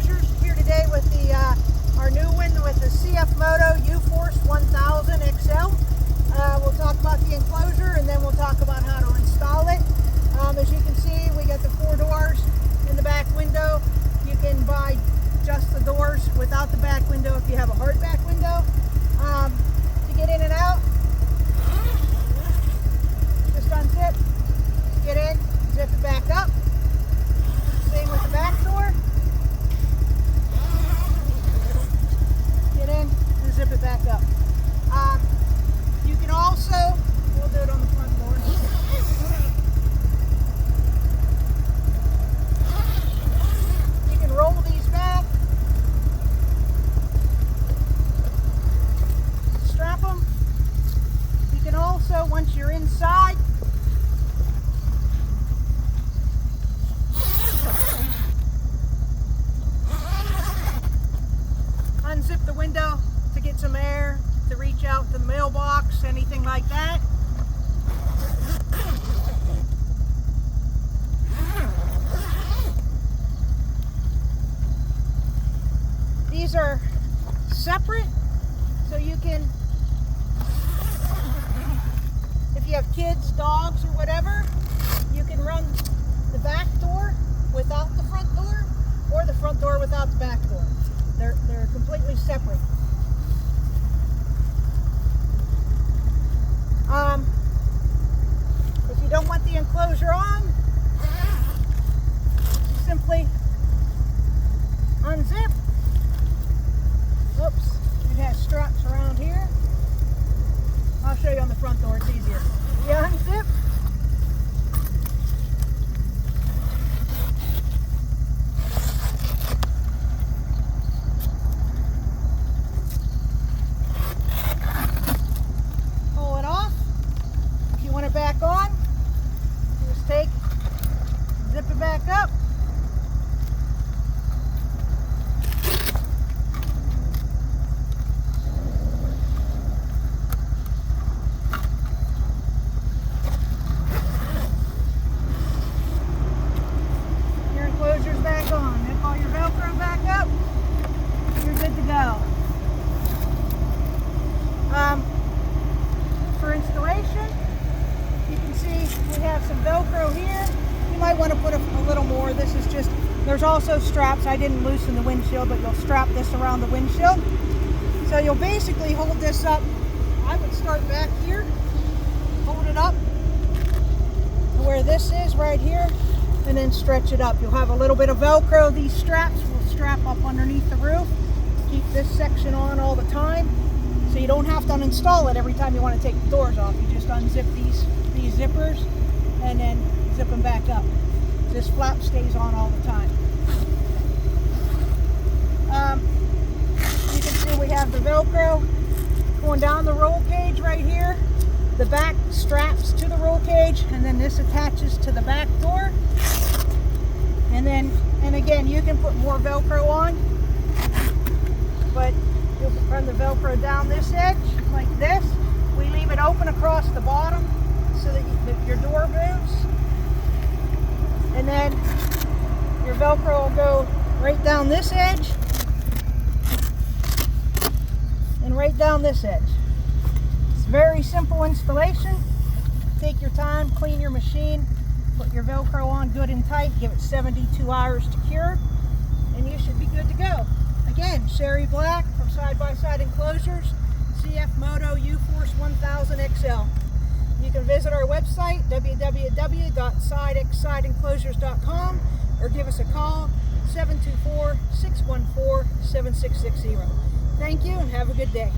Enclosures, here today with the our new one with the Cfmoto uforce 1000 XL. We'll talk about the enclosure and then we'll talk about how to install it. As you can see, we got the 4 doors in the back window. You can buy just the doors without the back window if you have a hard back window. To get in and out, just unzip, get in, zip it back up. Same with the back door. Get in and zip it back up. You can also, we'll do it on the front door. You can roll these back, strap them. You can also, once you're inside, unzip the window to get some air, to reach out to the mailbox, anything like that. These are separate, so you can, if you have kids, dogs, or whatever, you can run the back door without the front door, or the front door without the back door. They're completely separate. If you don't want the enclosure on, simply unzip. Oops, it has straps around here. I'll show you on the front door, it's easier. You unzip. Pull it off. If you want it back on, just take, zip it back up. Enclosure's back on. Then pull your Velcro back up. You're good to go. For installation, you can see we have some Velcro here. You might want to put a little more. This is just, there's also straps. I didn't loosen the windshield, but you'll strap this around the windshield. So you'll basically hold this up. I would start back here, hold it up to where this is right here, and then stretch it up. You'll have a little bit of Velcro. These straps will strap up underneath the roof. Keep this section on all the time, so you don't have to uninstall it every time you want to take the doors off. You just unzip these zippers and then zip them back up. This flap stays on all the time. You can see we have the Velcro going down the roll cage right here. The back straps to the roll cage, and then this attaches to the back door. And again, you can put more Velcro on, but you'll run the Velcro down this edge like this. We leave it open across the bottom so that your door moves. And then your Velcro will go right down this edge and right down this edge. It's very simple installation. Take your time, clean your machine, put your Velcro on good and tight, give it 72 hours to cure, and you should be good to go. Again, Sherry Black from Side X Side Enclosures, Cfmoto uforce 1000 XL. You can visit our website, www.sidexsideenclosures.com, or give us a call, 724-614-7660. Thank you and have a good day.